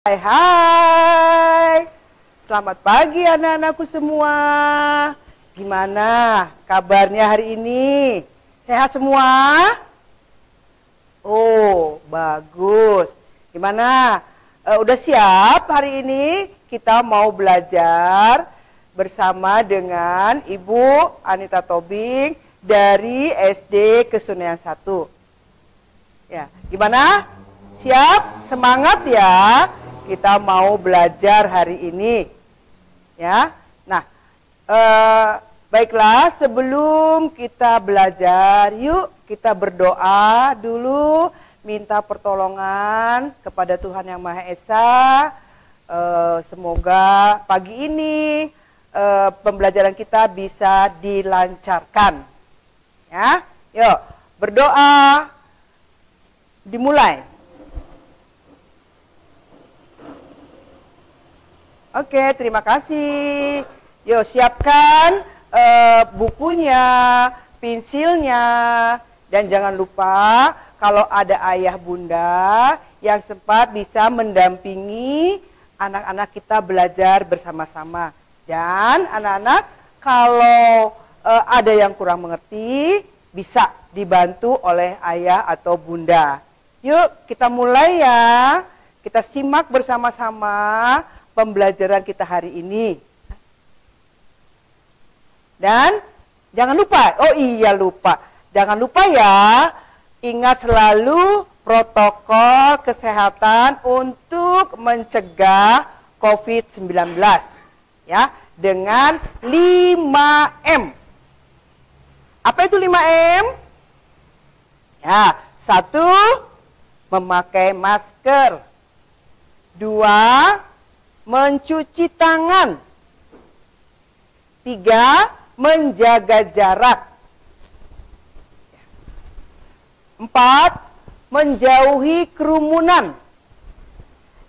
Hai, hai. Selamat pagi anak-anakku semua. Gimana kabarnya hari ini? Sehat semua? Oh, bagus. Gimana? Udah siap hari ini? Kita mau belajar bersama dengan Ibu Anita Tobing dari SD Kesunayan 1. Ya, gimana? Siap? Semangat ya. Kita mau belajar hari ini, ya. Nah, baiklah, sebelum kita belajar, yuk kita berdoa dulu, minta pertolongan kepada Tuhan Yang Maha Esa. Semoga pagi ini pembelajaran kita bisa dilancarkan, ya. Yuk berdoa, dimulai. Oke, terima kasih. Yuk, siapkan bukunya, pensilnya, dan jangan lupa kalau ada ayah bunda yang sempat bisa mendampingi anak-anak kita belajar bersama-sama. Dan anak-anak kalau ada yang kurang mengerti bisa dibantu oleh ayah atau bunda. Yuk, kita mulai ya. Kita simak bersama-sama pembelajaran kita hari ini. Dan jangan lupa, oh iya lupa. Jangan lupa ya, ingat selalu protokol kesehatan untuk mencegah COVID-19. Ya, dengan 5M. Apa itu 5M? Ya, 1, memakai masker. 2, mencuci tangan. 3, menjaga jarak. 4, menjauhi kerumunan.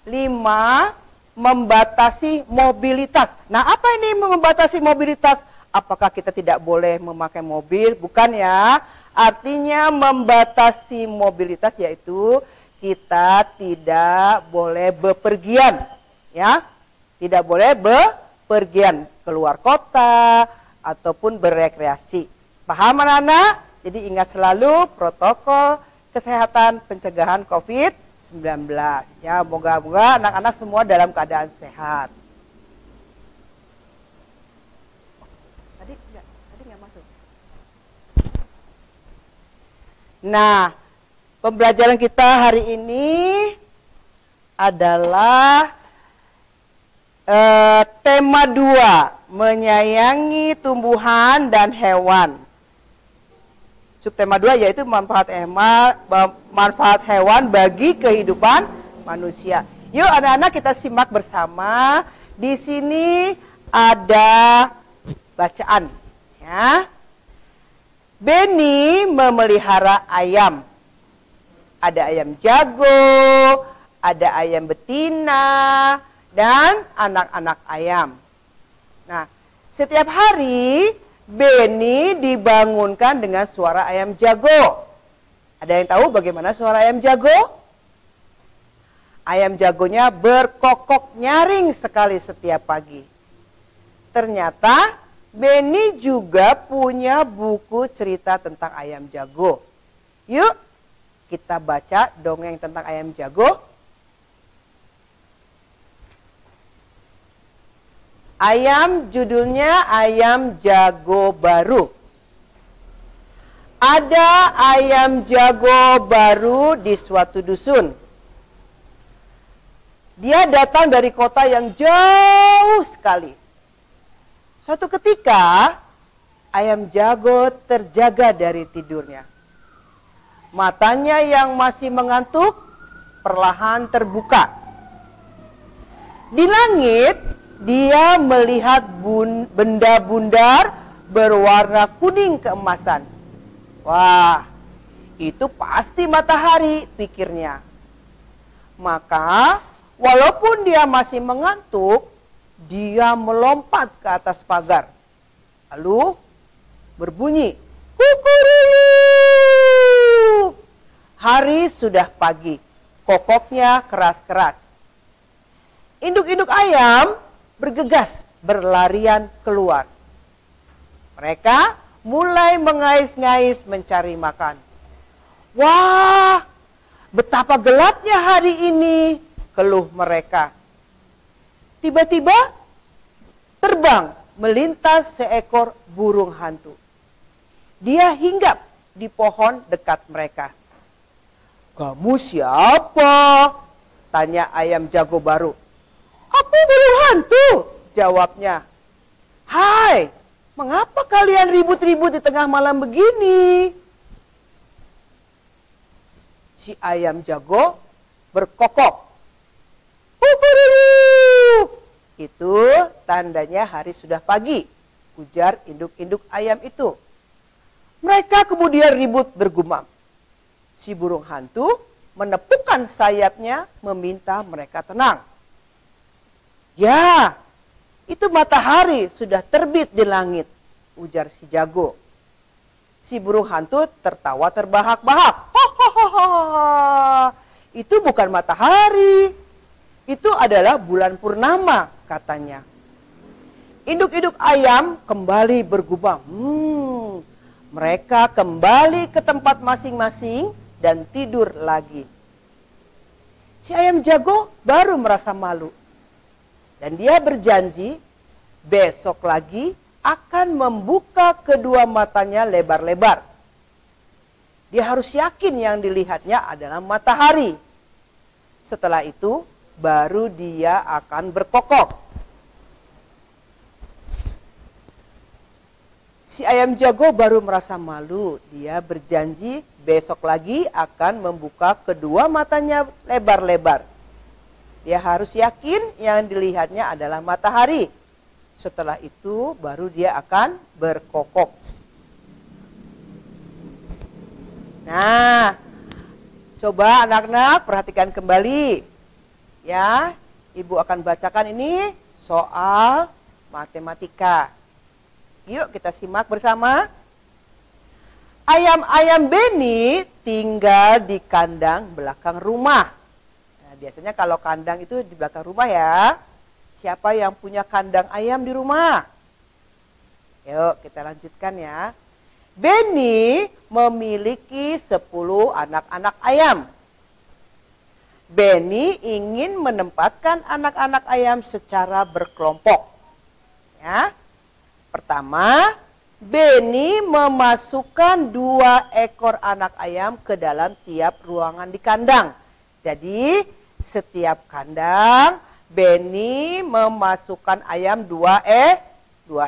5, membatasi mobilitas. Nah, apa ini membatasi mobilitas? Apakah kita tidak boleh memakai mobil? Bukan ya. Artinya membatasi mobilitas yaitu kita tidak boleh bepergian. Ya, tidak boleh bepergian keluar kota ataupun berekreasi. Paham anak-anak? Jadi ingat selalu protokol kesehatan pencegahan COVID-19. Ya, moga-moga anak-anak semua dalam keadaan sehat. Tadi nggak masuk. Nah, pembelajaran kita hari ini adalah tema 2, menyayangi tumbuhan dan hewan. Subtema 2 yaitu manfaat hewan bagi kehidupan manusia. Yuk anak-anak kita simak bersama. Di sini ada bacaan, ya. Benny memelihara ayam. Ada ayam jago, ada ayam betina, dan anak-anak ayam. Nah, setiap hari Benny dibangunkan dengan suara ayam jago. Ada yang tahu bagaimana suara ayam jago? Ayam jagonya berkokok nyaring sekali setiap pagi. Ternyata Benny juga punya buku cerita tentang ayam jago. Yuk, kita baca dongeng tentang ayam jago. Ayam, judulnya Ayam Jago Baru. Ada ayam jago baru di suatu dusun. Dia datang dari kota yang jauh sekali. Suatu ketika, ayam jago terjaga dari tidurnya. Matanya yang masih mengantuk perlahan terbuka. Di langit, dia melihat benda bundar berwarna kuning keemasan. Wah, itu pasti matahari, pikirnya. Maka, walaupun dia masih mengantuk, dia melompat ke atas pagar. Lalu berbunyi, kukuruyuk. Hari sudah pagi, kokoknya keras-keras. Induk-induk ayam bergegas berlarian keluar. Mereka mulai mengais-ngais mencari makan. Wah, betapa gelapnya hari ini, keluh mereka. Tiba-tiba terbang melintas seekor burung hantu. Dia hinggap di pohon dekat mereka. "Kamu siapa?" tanya ayam jago baru. "Aku burung hantu," jawabnya. "Hai, mengapa kalian ribut-ribut di tengah malam begini?" Si ayam jago berkokok. "Kukuruyuk." Itu tandanya hari sudah pagi, ujar induk-induk ayam itu. Mereka kemudian ribut bergumam. Si burung hantu menepukkan sayapnya meminta mereka tenang. "Ya, itu matahari sudah terbit di langit," ujar si jago. Si burung hantu tertawa terbahak-bahak. "Hahaha, itu bukan matahari, itu adalah bulan purnama," katanya. Induk-induk ayam kembali bergumam. Mereka kembali ke tempat masing-masing dan tidur lagi. Si ayam jago baru merasa malu. Dan dia berjanji besok lagi akan membuka kedua matanya lebar-lebar. Dia harus yakin yang dilihatnya adalah matahari. Setelah itu baru dia akan berkokok. Si ayam jago baru merasa malu. Dia berjanji besok lagi akan membuka kedua matanya lebar-lebar. Dia harus yakin yang dilihatnya adalah matahari. Setelah itu baru dia akan berkokok. Nah, coba anak-anak perhatikan kembali. Ya, Ibu akan bacakan ini soal matematika. Yuk kita simak bersama. Ayam-ayam Benny tinggal di kandang belakang rumah. Nah, biasanya kalau kandang itu di belakang rumah ya. Siapa yang punya kandang ayam di rumah? Yuk kita lanjutkan ya. Benny memiliki 10 anak-anak ayam. Benny ingin menempatkan anak-anak ayam secara berkelompok. Ya. Pertama, Benny memasukkan 2 ekor anak ayam ke dalam tiap ruangan di kandang. Jadi, setiap kandang Benny memasukkan ayam 2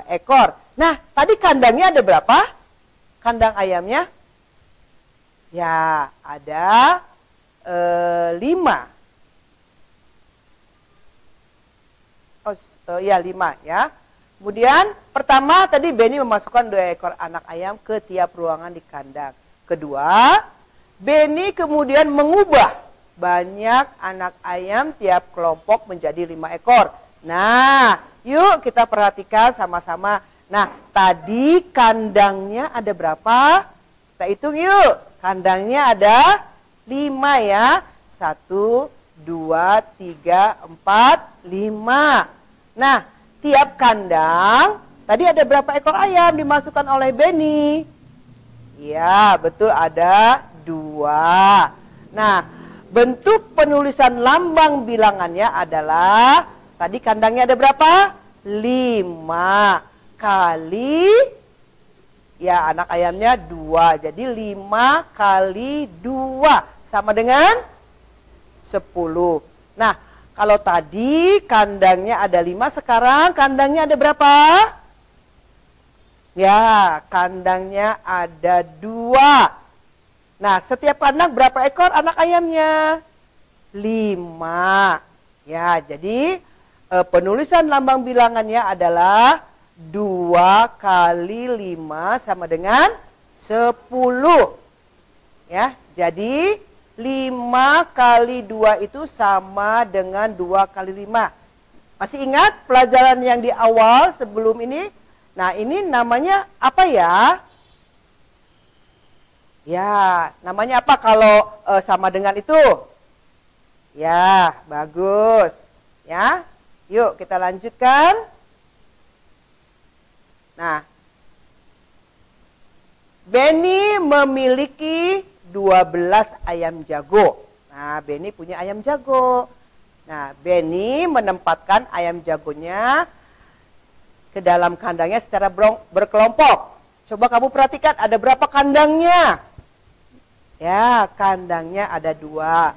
ekor. Nah, tadi kandangnya ada berapa? Kandang ayamnya? Ya, ada 5. Ya 5 ya. Kemudian pertama tadi Benny memasukkan 2 ekor anak ayam ke tiap ruangan di kandang. Kedua, Benny kemudian mengubah banyak anak ayam tiap kelompok menjadi 5 ekor. Nah, yuk kita perhatikan sama-sama. Nah, tadi kandangnya ada berapa? Kita hitung yuk. Kandangnya ada 5 ya. 1, 2, 3, 4, 5. Nah, tiap kandang, tadi ada berapa ekor ayam dimasukkan oleh Benny? Ya, betul ada 2. Nah, bentuk penulisan lambang bilangannya adalah, tadi kandangnya ada berapa? 5 kali, ya anak ayamnya 2. Jadi 5 kali 2 sama dengan 10. Nah, kalau tadi kandangnya ada 5, sekarang kandangnya ada berapa? Ya, kandangnya ada 2. Nah, setiap kandang berapa ekor anak ayamnya? 5. Ya, jadi penulisan lambang bilangannya adalah 2 kali 5 sama dengan 10. Ya, jadi 5 kali 2 itu sama dengan 2 kali 5. Masih ingat pelajaran yang di awal sebelum ini? Nah, ini namanya apa ya? Ya, namanya apa kalau sama dengan itu? Ya, bagus. Ya, yuk kita lanjutkan. Nah, Benny memiliki 12 ayam jago. Nah, Benny punya ayam jago. Nah, Benny menempatkan ayam jagonya ke dalam kandangnya secara berkelompok. Coba kamu perhatikan ada berapa kandangnya? Ya, kandangnya ada 2.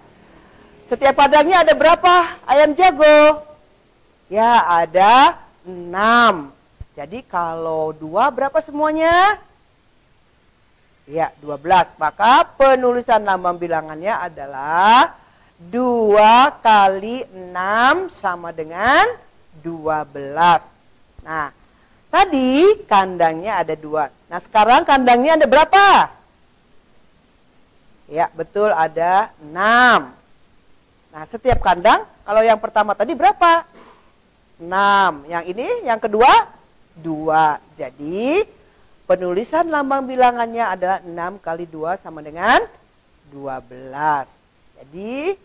Setiap kandangnya ada berapa ayam jago? Ya, ada 6. Jadi kalau 2 berapa semuanya? Ya, 12. Maka penulisan lambang bilangannya adalah 2 kali 6 sama dengan 12. Nah, tadi kandangnya ada 2. Nah, sekarang kandangnya ada berapa? Ya, betul ada 6. Nah, setiap kandang, kalau yang pertama tadi berapa? 6. Yang ini, yang kedua, 2. Jadi, penulisan lambang bilangannya adalah 6 kali 2 sama dengan 12. Jadi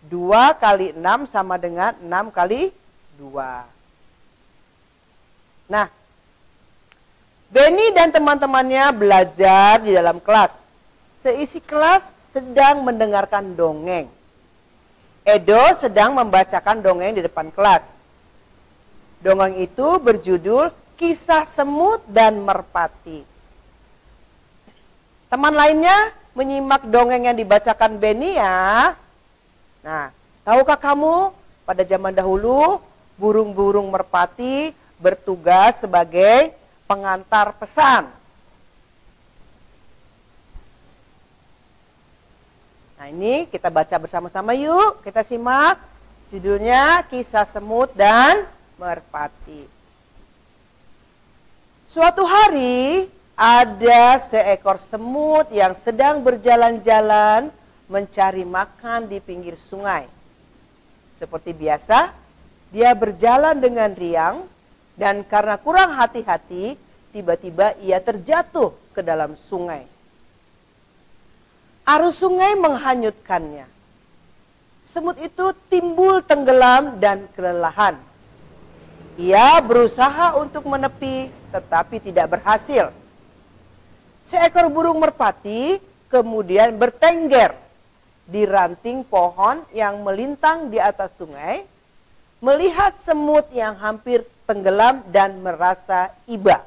2 kali 6 sama dengan 6 kali 2. Nah, Benny dan teman-temannya belajar di dalam kelas. Seisi kelas sedang mendengarkan dongeng. Edo sedang membacakan dongeng di depan kelas. Dongeng itu berjudul Kisah Semut dan Merpati. Teman lainnya menyimak dongeng yang dibacakan Benny ya. Nah, tahukah kamu pada zaman dahulu burung-burung merpati bertugas sebagai pengantar pesan. Nah, ini kita baca bersama-sama yuk. Kita simak judulnya Kisah Semut dan Merpati. Suatu hari ada seekor semut yang sedang berjalan-jalan mencari makan di pinggir sungai. Seperti biasa, dia berjalan dengan riang dan karena kurang hati-hati, tiba-tiba ia terjatuh ke dalam sungai. Arus sungai menghanyutkannya. Semut itu timbul tenggelam dan kelelahan. Ia berusaha untuk menepi, tetapi tidak berhasil. Seekor burung merpati kemudian bertengger di ranting pohon yang melintang di atas sungai, melihat semut yang hampir tenggelam dan merasa iba.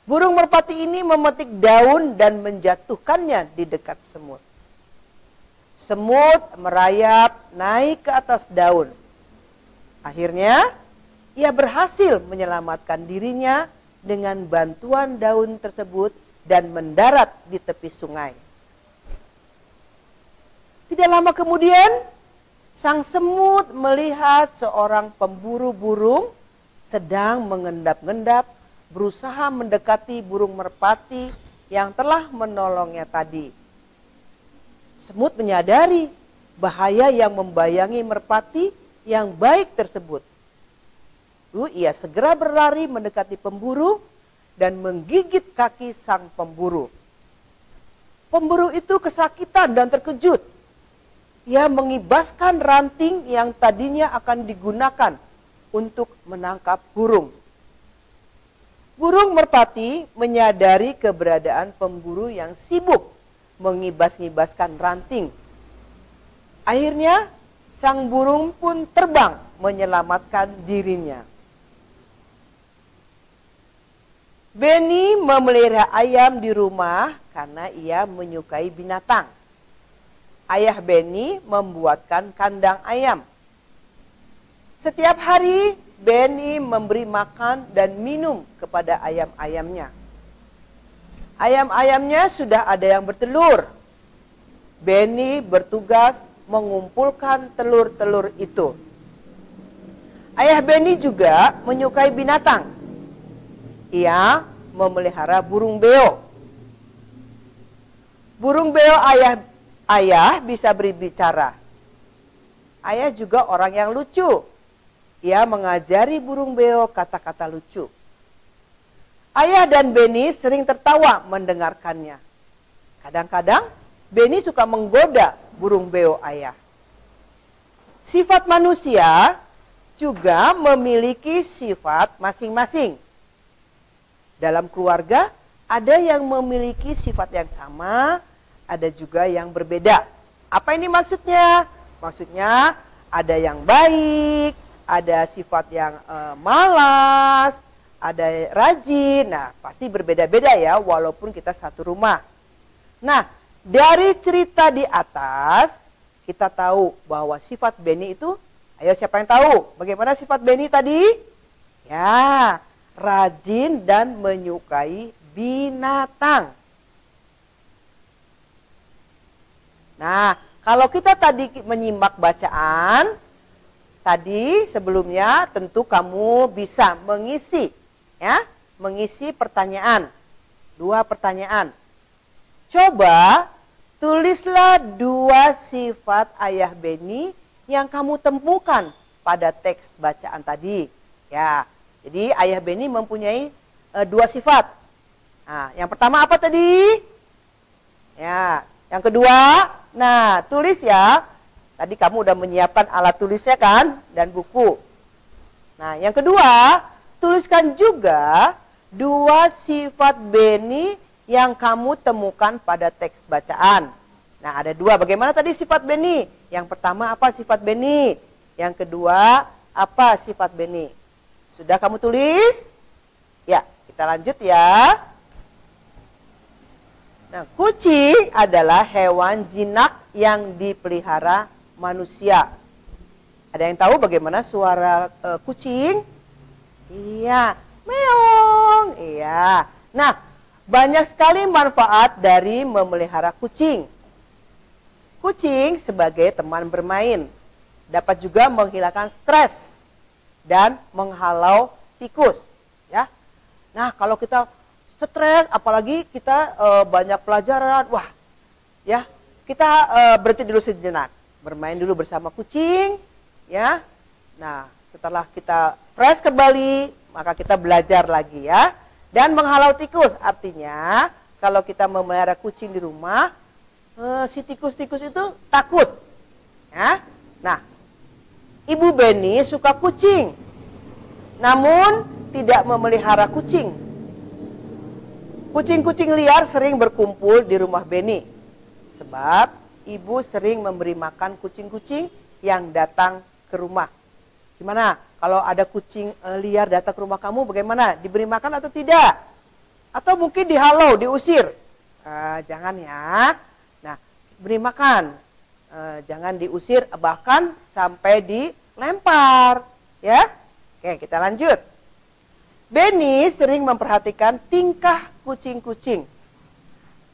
Burung merpati ini memetik daun dan menjatuhkannya di dekat semut. Semut merayap naik ke atas daun. Akhirnya, ia berhasil menyelamatkan dirinya dengan bantuan daun tersebut dan mendarat di tepi sungai. Tidak lama kemudian, sang semut melihat seorang pemburu burung sedang mengendap-endap berusaha mendekati burung merpati yang telah menolongnya tadi. Semut menyadari bahaya yang membayangi merpati yang baik tersebut. Ia segera berlari mendekati pemburu dan menggigit kaki sang pemburu. Pemburu itu kesakitan dan terkejut. Ia mengibaskan ranting yang tadinya akan digunakan untuk menangkap burung. Burung merpati menyadari keberadaan pemburu yang sibuk mengibas-ngibaskan ranting. Akhirnya, sang burung pun terbang menyelamatkan dirinya. Benny memelihara ayam di rumah karena ia menyukai binatang. Ayah Benny membuatkan kandang ayam. Setiap hari Benny memberi makan dan minum kepada ayam-ayamnya. Ayam-ayamnya sudah ada yang bertelur. Benny bertugas mengumpulkan telur-telur itu. Ayah Benny juga menyukai binatang. Ia memelihara burung beo. Burung beo ayah bisa berbicara. Ayah juga orang yang lucu. Ia mengajari burung beo kata-kata lucu. Ayah dan Benny sering tertawa mendengarkannya. Kadang-kadang Benny suka menggoda burung beo ayah. Sifat manusia juga memiliki sifat masing-masing. Dalam keluarga ada yang memiliki sifat yang sama, ada juga yang berbeda. Apa ini maksudnya? Maksudnya ada yang baik, ada sifat yang malas, ada rajin. Nah, pasti berbeda-beda ya, walaupun kita satu rumah. Nah, dari cerita di atas kita tahu bahwa sifat Beni itu, ayo siapa yang tahu bagaimana sifat Beni tadi? Ya, rajin dan menyukai binatang. Nah, kalau kita tadi menyimak bacaan, tadi sebelumnya tentu kamu bisa mengisi, ya, mengisi pertanyaan. 2 pertanyaan. Coba tulislah 2 sifat ayah Beni yang kamu temukan pada teks bacaan tadi. Ya, jadi ayah Beni mempunyai 2 sifat. Nah, yang pertama apa tadi? Ya, yang kedua, nah tulis ya. Tadi kamu udah menyiapkan alat tulisnya kan dan buku. Nah, yang kedua, tuliskan juga 2 sifat Beni yang kamu temukan pada teks bacaan. Nah, ada 2. Bagaimana tadi sifat Beni? Yang pertama apa sifat Beni? Yang kedua apa sifat Beni? Sudah kamu tulis? Ya, kita lanjut ya. Nah, kucing adalah hewan jinak yang dipelihara manusia. Ada yang tahu bagaimana suara kucing? Iya, meong. Iya. Nah, banyak sekali manfaat dari memelihara kucing. Kucing sebagai teman bermain dapat juga menghilangkan stres dan menghalau tikus, ya. Nah, kalau kita stres, apalagi kita banyak pelajaran, wah, ya, kita berhenti dulu sejenak, bermain dulu bersama kucing, ya. Nah, setelah kita fresh kembali, maka kita belajar lagi ya. Dan menghalau tikus, artinya kalau kita memelihara kucing di rumah, si tikus-tikus itu takut. Ya. Nah, Ibu Beni suka kucing, namun tidak memelihara kucing. Kucing-kucing liar sering berkumpul di rumah Beni, sebab ibu sering memberi makan kucing-kucing yang datang ke rumah. Gimana? Kalau ada kucing liar datang ke rumah kamu, bagaimana? Diberi makan atau tidak? Atau mungkin dihalau, diusir? Jangan ya. Nah, beri makan. Jangan diusir, bahkan sampai dilempar. Ya. Oke, kita lanjut. Beni sering memperhatikan tingkah kucing-kucing.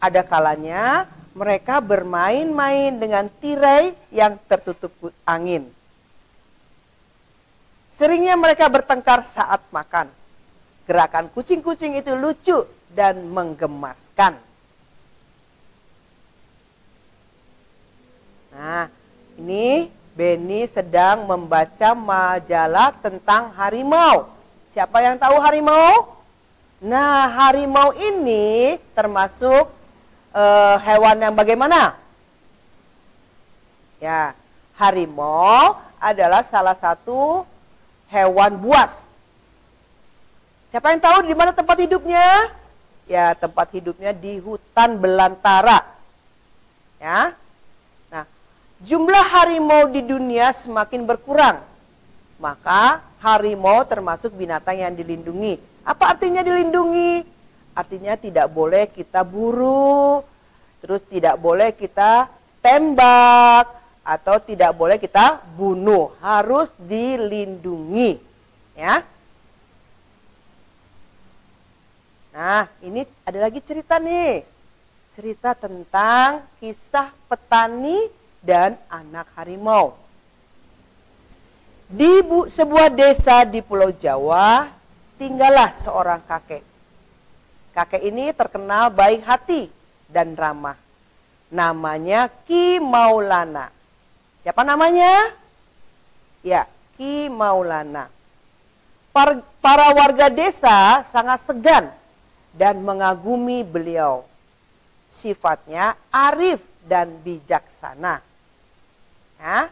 Ada kalanya mereka bermain-main dengan tirai yang tertutup angin. Seringnya mereka bertengkar saat makan. Gerakan kucing-kucing itu lucu dan menggemaskan. Nah, ini Beni sedang membaca majalah tentang harimau. Siapa yang tahu harimau? Nah, harimau ini termasuk hewan yang bagaimana? Ya, harimau adalah salah satu hewan buas. Siapa yang tahu di mana tempat hidupnya? Ya, tempat hidupnya di hutan belantara. Ya. Nah, jumlah harimau di dunia semakin berkurang. Maka harimau termasuk binatang yang dilindungi. Apa artinya dilindungi? Artinya tidak boleh kita buru, terus tidak boleh kita tembak, atau tidak boleh kita bunuh, harus dilindungi, ya. Nah, ini ada lagi cerita nih, cerita tentang kisah petani dan anak harimau. Di sebuah desa di Pulau Jawa, tinggallah seorang kakek. Kakek ini terkenal baik hati dan ramah. Namanya Ki Maulana. Siapa namanya? Ya, Ki Maulana. Para warga desa sangat segan dan mengagumi beliau. Sifatnya arif dan bijaksana. Ya.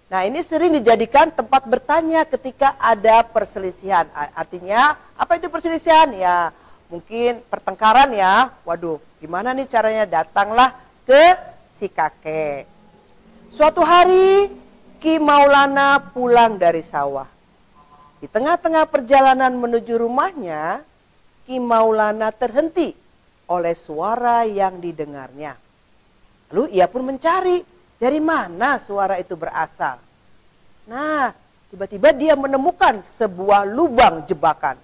Nah, ini sering dijadikan tempat bertanya ketika ada perselisihan. Artinya, apa itu perselisihan? Ya, mungkin pertengkaran ya. Waduh, gimana nih caranya? Datanglah ke si kakek. Suatu hari, Ki Maulana pulang dari sawah. Di tengah-tengah perjalanan menuju rumahnya, Ki Maulana terhenti oleh suara yang didengarnya. Lalu ia pun mencari dari mana suara itu berasal. Nah, tiba-tiba dia menemukan sebuah lubang jebakan.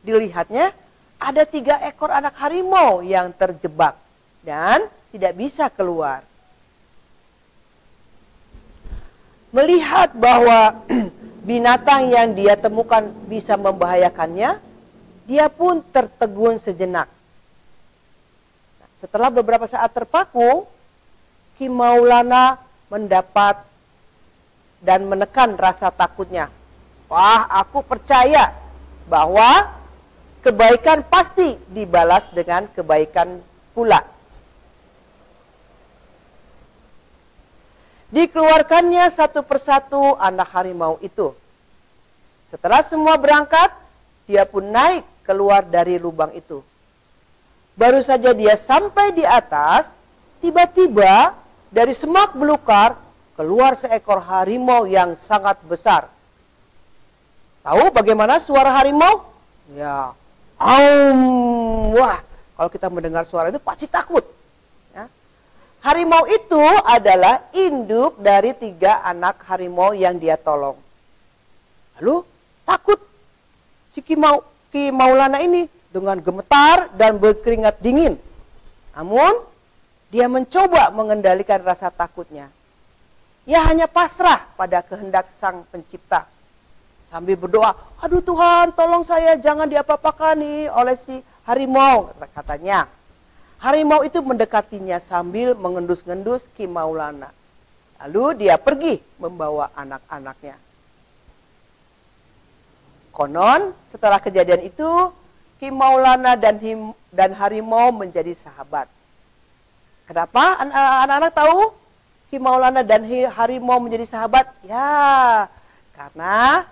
Dilihatnya ada 3 ekor anak harimau yang terjebak dan tidak bisa keluar. Melihat bahwa binatang yang dia temukan bisa membahayakannya, dia pun tertegun sejenak. Setelah beberapa saat terpaku, Ki Maulana mendapat dan menekan rasa takutnya. Wah, aku percaya bahwa kebaikan pasti dibalas dengan kebaikan pula. Dikeluarkannya satu persatu anak harimau itu. Setelah semua berangkat, dia pun naik keluar dari lubang itu. Baru saja dia sampai di atas, tiba-tiba dari semak belukar keluar seekor harimau yang sangat besar. Tahu bagaimana suara harimau? Ya, wah, kalau kita mendengar suara itu pasti takut. Ya. Harimau itu adalah induk dari 3 anak harimau yang dia tolong. Lalu takut si Ki Maulana ini dengan gemetar dan berkeringat dingin. Namun dia mencoba mengendalikan rasa takutnya. Ia hanya pasrah pada kehendak Sang Pencipta. Sambil berdoa, aduh Tuhan tolong saya jangan diapa-apakan nih oleh si harimau, katanya. Harimau itu mendekatinya sambil mengendus-ngendus Ki Maulana. Lalu dia pergi membawa anak-anaknya. Konon setelah kejadian itu, Ki Maulana dan harimau menjadi sahabat. Kenapa anak-anak tahu Ki Maulana dan harimau menjadi sahabat? Ya, karena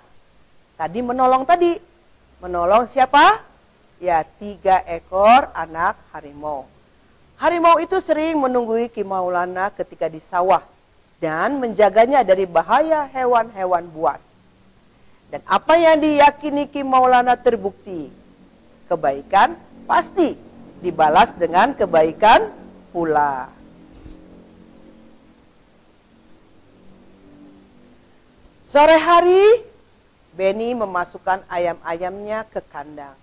tadi menolong tadi. Menolong siapa? Ya, 3 ekor anak harimau. Harimau itu sering menunggui Ki Maulana ketika di sawah dan menjaganya dari bahaya hewan-hewan buas. Dan apa yang diyakini Ki Maulana terbukti. Kebaikan pasti dibalas dengan kebaikan pula. Sore hari, Beni memasukkan ayam-ayamnya ke kandang.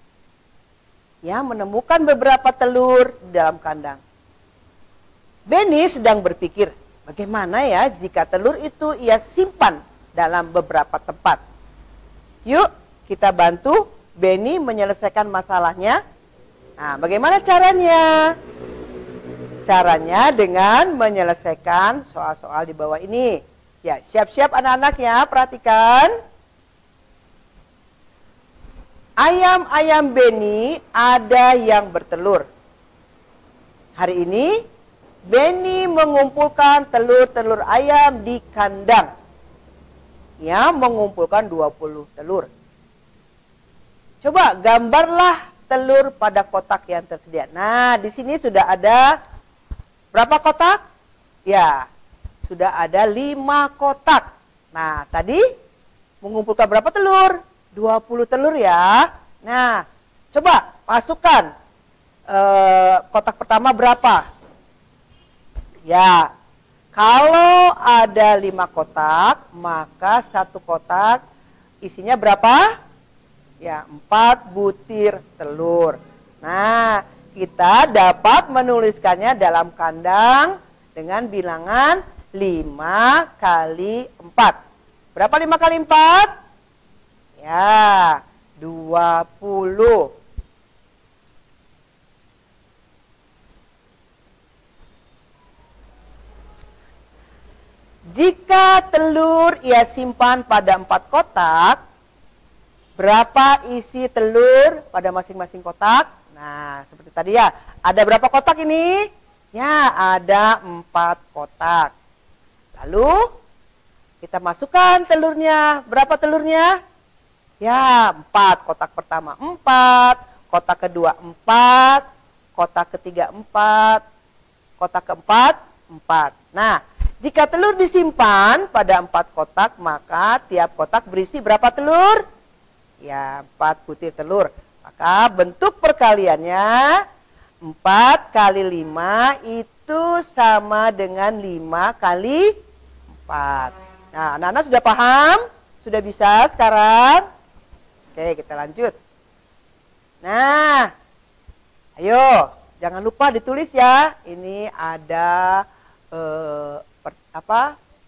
Ia menemukan beberapa telur di dalam kandang. Beni sedang berpikir, bagaimana ya jika telur itu ia simpan dalam beberapa tempat. Yuk, kita bantu Beni menyelesaikan masalahnya. Nah, bagaimana caranya? Caranya dengan menyelesaikan soal-soal di bawah ini. Ya, siap-siap anak-anak ya, perhatikan. Ayam-ayam Beni ada yang bertelur. Hari ini Beni mengumpulkan telur-telur ayam di kandang. Ia mengumpulkan 20 telur. Coba gambarlah telur pada kotak yang tersedia. Nah, di sini sudah ada berapa kotak? Ya, sudah ada 5 kotak. Nah, tadi mengumpulkan berapa telur? 20 telur ya. Nah, coba masukkan kotak pertama berapa? Ya, kalau ada 5 kotak, maka 1 kotak isinya berapa? Ya, 4 butir telur. Nah, kita dapat menuliskannya dalam kandang dengan bilangan 5 kali 4. Berapa 5 kali 4? Ya, 20. Jika telur ia simpan pada 4 kotak, berapa isi telur pada masing-masing kotak? Nah, seperti tadi ya. Ada berapa kotak ini? Ya, ada 4 kotak. Lalu, Kita masukkan telurnya. Berapa telurnya? Ya, 4. Kotak pertama 4, kotak kedua 4, kotak ketiga 4, kotak keempat 4. Nah, jika telur disimpan pada 4 kotak, maka tiap kotak berisi berapa telur? Ya, 4 butir telur. Maka bentuk perkaliannya 4 kali 5 itu sama dengan 5 kali 4. Nah, anak-anak sudah paham? Sudah bisa sekarang? Oke, kita lanjut. Nah, ayo, jangan lupa ditulis ya. Ini ada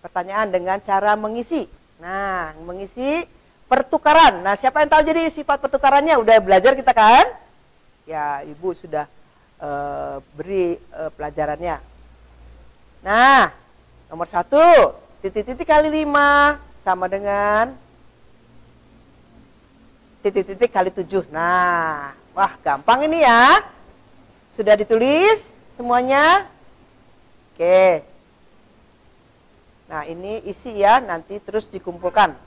pertanyaan dengan cara mengisi. Nah, mengisi pertukaran. Nah, siapa yang tahu jadi sifat pertukarannya? Udah belajar kita kan? Ya, Ibu sudah beri pelajarannya. Nah, nomor 1. Titik-titik kali 5 sama dengan titik-titik kali 7. Nah, wah gampang ini ya. Sudah ditulis semuanya? Oke. Nah, ini isi ya, nanti terus dikumpulkan.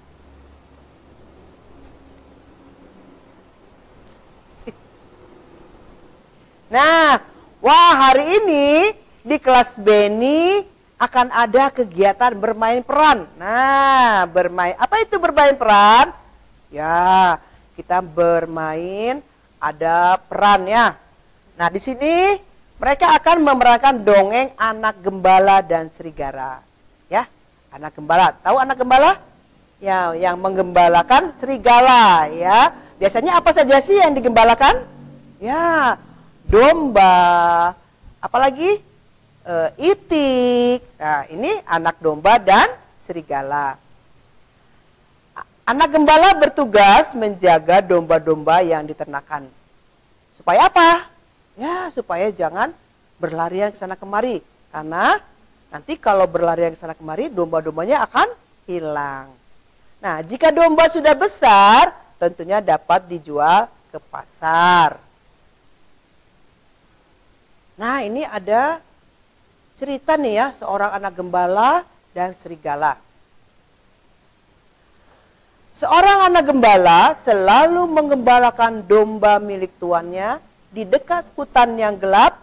Nah, wah hari ini di kelas Beni akan ada kegiatan bermain peran. Nah, apa itu bermain peran? Ya, kita bermain ada peran ya. Nah, di sini mereka akan memerankan dongeng anak gembala dan serigala. Ya, anak gembala. Tahu anak gembala? Ya, yang menggembalakan serigala ya. Biasanya apa saja sih yang digembalakan? Ya, domba. Apalagi? Itik. Nah, ini anak domba dan serigala. Anak gembala bertugas menjaga domba-domba yang diternakan. Supaya apa? Ya, supaya jangan berlarian ke sana kemari. Karena nanti kalau berlarian ke sana kemari, domba-dombanya akan hilang. Nah, jika domba sudah besar, tentunya dapat dijual ke pasar. Nah, ini ada cerita nih ya, seorang anak gembala dan serigala. Seorang anak gembala selalu menggembalakan domba milik tuannya di dekat hutan yang gelap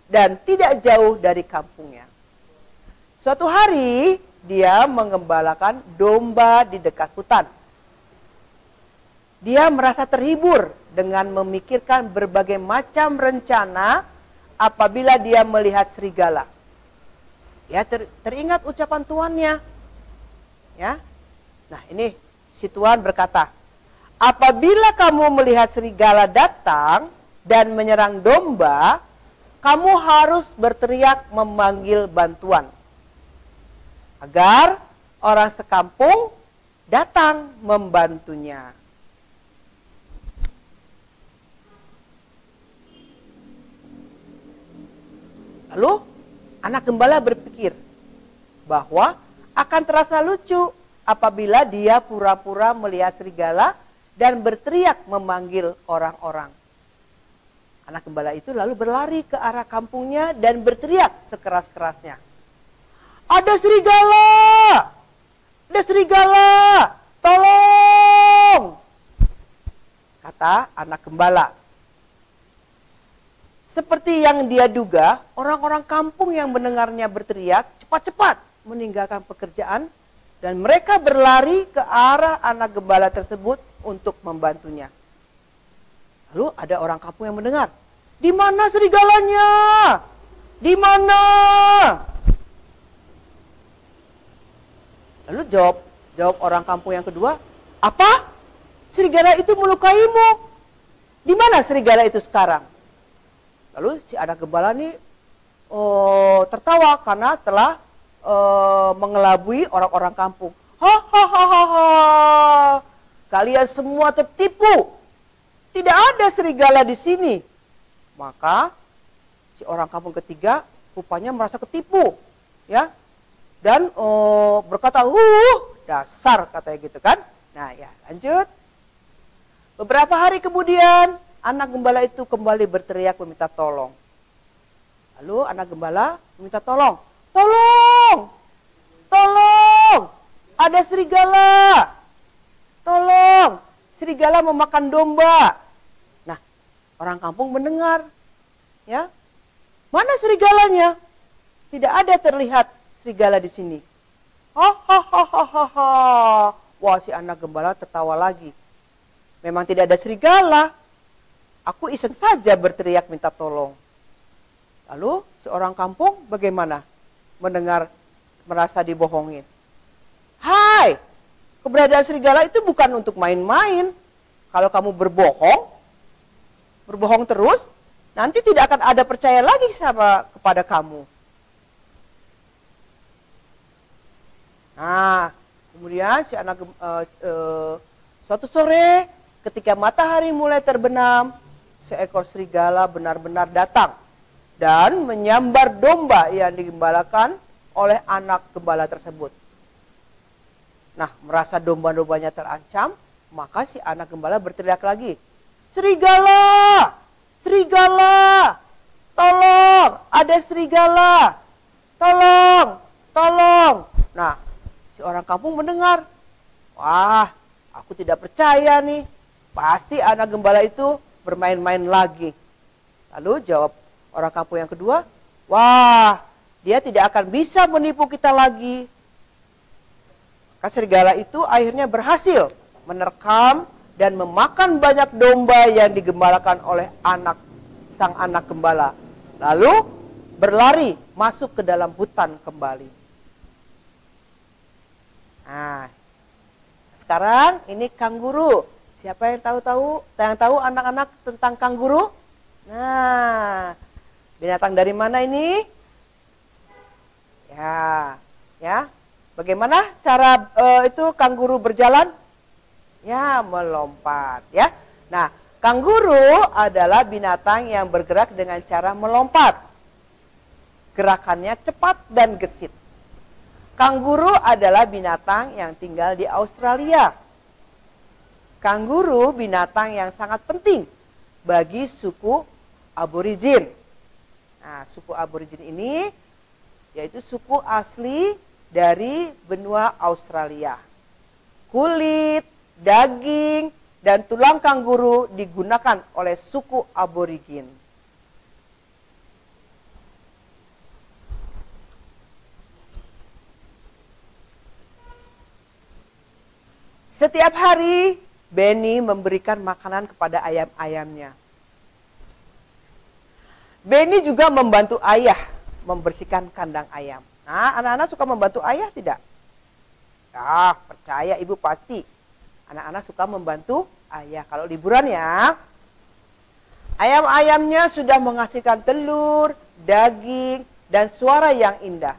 dan tidak jauh dari kampungnya. Suatu hari, dia menggembalakan domba di dekat hutan. Dia merasa terhibur dengan memikirkan berbagai macam rencana apabila dia melihat serigala. Ya, teringat ucapan tuannya. Ya. Nah, ini si tuan berkata, apabila kamu melihat serigala datang dan menyerang domba, kamu harus berteriak memanggil bantuan. Agar orang sekampung datang membantunya. Lalu anak gembala berpikir bahwa akan terasa lucu apabila dia pura-pura melihat serigala dan berteriak memanggil orang-orang. Anak gembala itu lalu berlari ke arah kampungnya dan berteriak sekeras-kerasnya. Ada serigala! Ada serigala! Tolong! Kata anak gembala. Seperti yang dia duga, orang-orang kampung yang mendengarnya berteriak cepat-cepat meninggalkan pekerjaan dan mereka berlari ke arah anak gembala tersebut untuk membantunya. Lalu ada orang kampung yang mendengar, "Di mana serigalanya? Di mana?" Lalu jawab orang kampung yang kedua, "Apa? Serigala itu melukaimu? Di mana serigala itu sekarang?" Lalu si anak gembala ini tertawa karena telah mengelabui orang-orang kampung. Hahaha, kalian semua tertipu. Tidak ada serigala di sini. Maka si orang kampung ketiga rupanya merasa ketipu, ya, dan berkata, dasar, katanya gitu kan. Nah ya, lanjut. Beberapa hari kemudian anak gembala itu kembali berteriak meminta tolong. Lalu anak gembala meminta tolong. Tolong! Tolong! Ada serigala. Tolong, serigala memakan domba. Nah, orang kampung mendengar. Ya, mana serigalanya? Tidak ada terlihat serigala di sini. Hahaha. Wah, si anak gembala tertawa lagi. Memang tidak ada serigala. Aku iseng saja berteriak minta tolong. Lalu seorang kampung bagaimana? Mendengar, merasa dibohongin. Hai, keberadaan serigala itu bukan untuk main-main. Kalau kamu berbohong terus, nanti tidak akan ada percaya lagi kepada kamu. Nah, kemudian si anak suatu sore ketika matahari mulai terbenam, seekor serigala benar-benar datang dan menyambar domba yang digembalakan oleh anak gembala tersebut. Nah, merasa domba-dombanya terancam, maka si anak gembala berteriak lagi, serigala, serigala, tolong, ada serigala, tolong, tolong. Nah, si orang kampung mendengar, wah, aku tidak percaya nih, pasti anak gembala itu bermain-main lagi. Lalu jawab orang kampung yang kedua, wah, dia tidak akan bisa menipu kita lagi. Maka serigala itu akhirnya berhasil menerkam dan memakan banyak domba yang digembalakan oleh sang anak gembala. Lalu berlari masuk ke dalam hutan kembali. Nah, sekarang ini kanguru. Siapa yang tahu anak-anak tentang kanguru? Nah, binatang dari mana ini? Ya. Bagaimana cara itu kanguru berjalan? Ya, melompat, ya. Nah, kanguru adalah binatang yang bergerak dengan cara melompat. Gerakannya cepat dan gesit. Kanguru adalah binatang yang tinggal di Australia. Kanguru binatang yang sangat penting bagi suku aborigin. Nah, suku aborigin ini yaitu suku asli dari benua Australia. Kulit, daging, dan tulang kanguru digunakan oleh suku aborigin. Setiap hari Benny memberikan makanan kepada ayam-ayamnya. Benny juga membantu ayah membersihkan kandang ayam. Nah, anak-anak suka membantu ayah tidak? Ya, percaya ibu pasti. Anak-anak suka membantu ayah. Kalau liburan ya. Ayam-ayamnya sudah menghasilkan telur, daging, dan suara yang indah.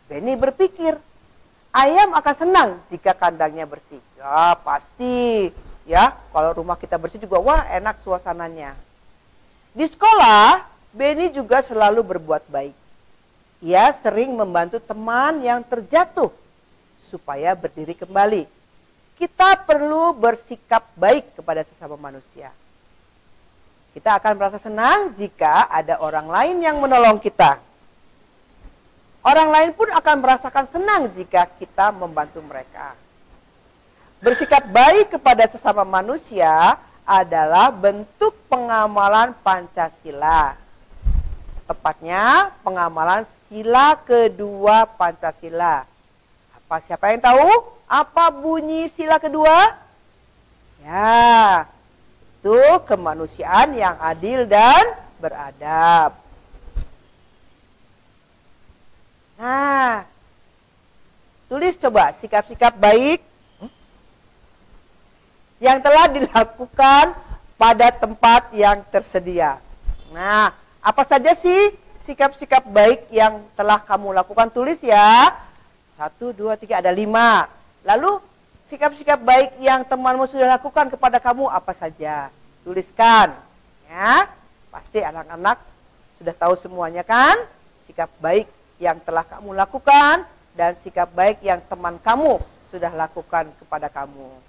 Benny berpikir, ayam akan senang jika kandangnya bersih. Ya, pasti. Ya, kalau rumah kita bersih juga, wah enak suasananya. Di sekolah, Benny juga selalu berbuat baik. Ia sering membantu teman yang terjatuh supaya berdiri kembali. Kita perlu bersikap baik kepada sesama manusia. Kita akan merasa senang jika ada orang lain yang menolong kita. Orang lain pun akan merasakan senang jika kita membantu mereka. Bersikap baik kepada sesama manusia adalah bentuk pengamalan Pancasila. Tepatnya pengamalan sila kedua Pancasila. Siapa yang tahu apa bunyi sila kedua? Ya, itu kemanusiaan yang adil dan beradab. Nah, tulis coba sikap-sikap baik yang telah dilakukan pada tempat yang tersedia. Nah, apa saja sih sikap-sikap baik yang telah kamu lakukan? Tulis ya. 1, 2, 3, ada 5. Lalu sikap-sikap baik yang temanmu sudah lakukan kepada kamu apa saja? Tuliskan. Ya, pasti anak-anak sudah tahu semuanya kan? Sikap baik yang telah kamu lakukan dan sikap baik yang teman kamu sudah lakukan kepada kamu.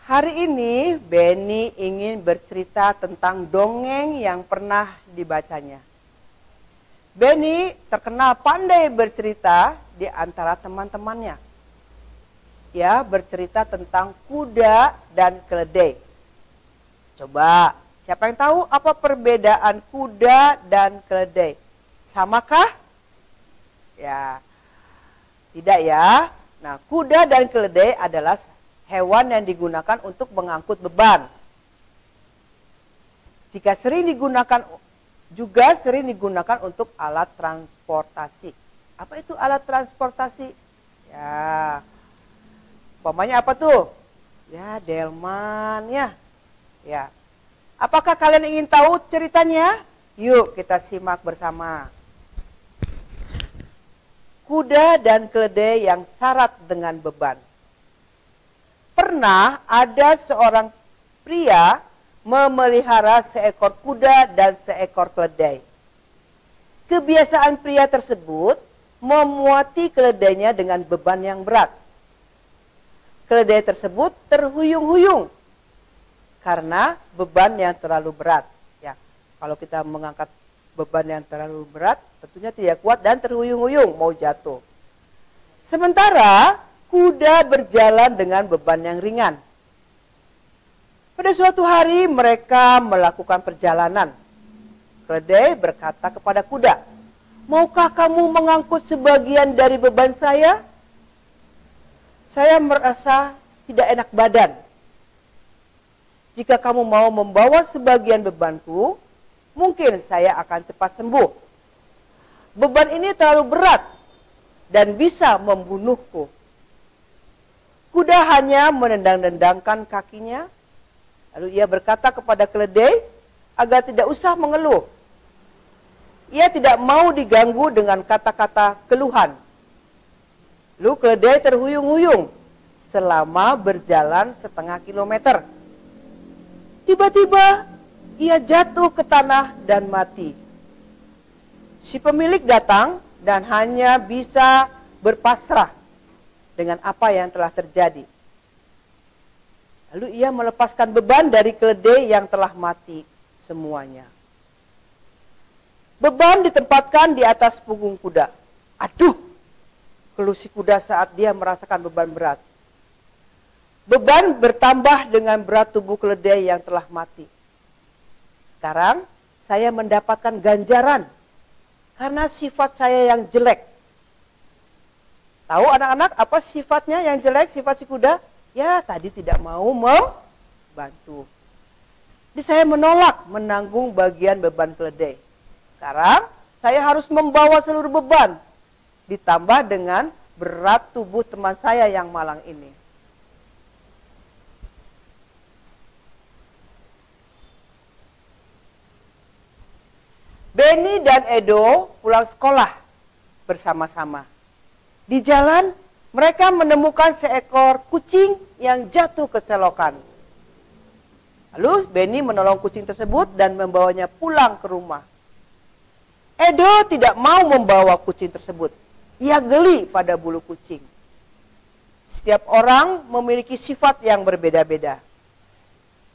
Hari ini Benny ingin bercerita tentang dongeng yang pernah dibacanya. Benny terkenal pandai bercerita di antara teman-temannya. Ya, bercerita tentang kuda dan keledai. Coba, siapa yang tahu apa perbedaan kuda dan keledai? Samakah? Ya, tidak ya. Nah, kuda dan keledai adalah hewan yang digunakan untuk mengangkut beban. Jika sering digunakan untuk alat transportasi. Apa itu alat transportasi? Ya, umpamanya apa tuh? Ya, delman ya. Ya. Apakah kalian ingin tahu ceritanya? Yuk kita simak bersama. Kuda dan keledai yang syarat dengan beban. Pernah ada seorang pria memelihara seekor kuda dan seekor keledai. Kebiasaan pria tersebut memuati keledainya dengan beban yang berat. Keledai tersebut terhuyung-huyung karena beban yang terlalu berat. Ya, kalau kita mengangkat beban yang terlalu berat, tentunya tidak kuat dan terhuyung-huyung, mau jatuh. Sementara kuda berjalan dengan beban yang ringan. Pada suatu hari mereka melakukan perjalanan. Keledai berkata kepada kuda, "Maukah kamu mengangkut sebagian dari beban saya? Saya merasa tidak enak badan. Jika kamu mau membawa sebagian bebanku, mungkin saya akan cepat sembuh. Beban ini terlalu berat dan bisa membunuhku." Kuda hanya menendang-nendangkan kakinya. Lalu ia berkata kepada keledai agar tidak usah mengeluh. Ia tidak mau diganggu dengan kata-kata keluhan. Lalu keledai terhuyung-huyung selama berjalan setengah kilometer. Tiba-tiba ia jatuh ke tanah dan mati. Si pemilik datang dan hanya bisa berpasrah dengan apa yang telah terjadi. Lalu ia melepaskan beban dari keledai yang telah mati semuanya. Beban ditempatkan di atas punggung kuda. Aduh, keluh si kuda saat dia merasakan beban berat. Beban bertambah dengan berat tubuh keledai yang telah mati. Sekarang saya mendapatkan ganjaran karena sifat saya yang jelek. Tahu anak-anak apa sifatnya yang jelek, sifat si kuda? Ya, tadi tidak mau membantu. Jadi saya menolak menanggung bagian beban keledai. Sekarang saya harus membawa seluruh beban. Ditambah dengan berat tubuh teman saya yang malang ini. Benny dan Edo pulang sekolah bersama-sama. Di jalan mereka menemukan seekor kucing yang jatuh ke selokan. Lalu Benny menolong kucing tersebut dan membawanya pulang ke rumah. Edo tidak mau membawa kucing tersebut. Ia geli pada bulu kucing. Setiap orang memiliki sifat yang berbeda-beda.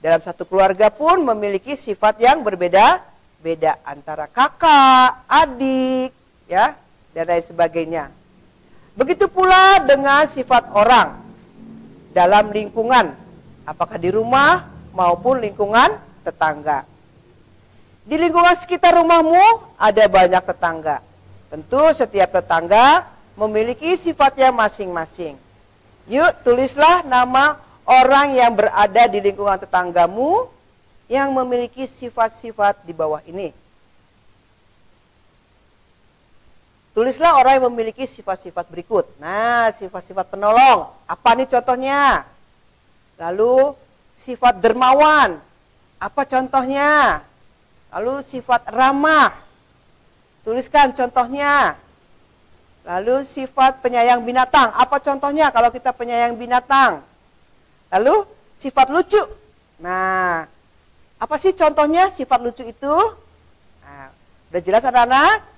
Dalam satu keluarga pun memiliki sifat yang berbeda-beda antara kakak, adik, ya, dan lain sebagainya. Begitu pula dengan sifat orang dalam lingkungan, apakah di rumah maupun lingkungan tetangga. Di lingkungan sekitar rumahmu ada banyak tetangga. Tentu setiap tetangga memiliki sifatnya masing-masing. Yuk tulislah nama orang yang berada di lingkungan tetanggamu yang memiliki sifat-sifat di bawah ini. Tulislah orang yang memiliki sifat-sifat berikut. Nah, sifat-sifat penolong. Apa nih contohnya? Lalu sifat dermawan. Apa contohnya? Lalu sifat ramah. Tuliskan contohnya. Lalu sifat penyayang binatang. Apa contohnya kalau kita penyayang binatang? Lalu sifat lucu. Nah, apa sih contohnya sifat lucu itu? Nah, udah jelas anak-anak?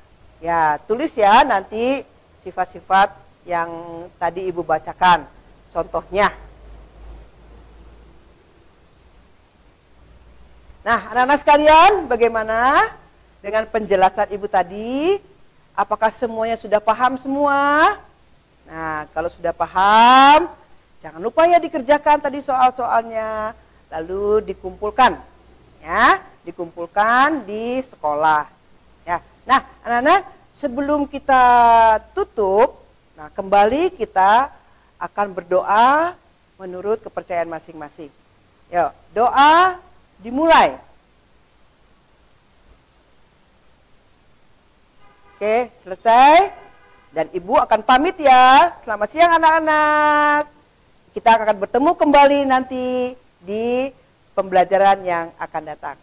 Ya, tulis ya nanti sifat-sifat yang tadi Ibu bacakan. Contohnya. Nah, anak-anak sekalian, bagaimana dengan penjelasan Ibu tadi? Apakah semuanya sudah paham semua? Nah, kalau sudah paham, jangan lupa ya dikerjakan tadi soal-soalnya, lalu dikumpulkan, ya, dikumpulkan di sekolah. Ya, nah, anak-anak, sebelum kita tutup, nah kembali kita akan berdoa menurut kepercayaan masing-masing. Yuk, doa dimulai. Oke, selesai. Dan ibu akan pamit ya. Selamat siang anak-anak. Kita akan bertemu kembali nanti di pembelajaran yang akan datang.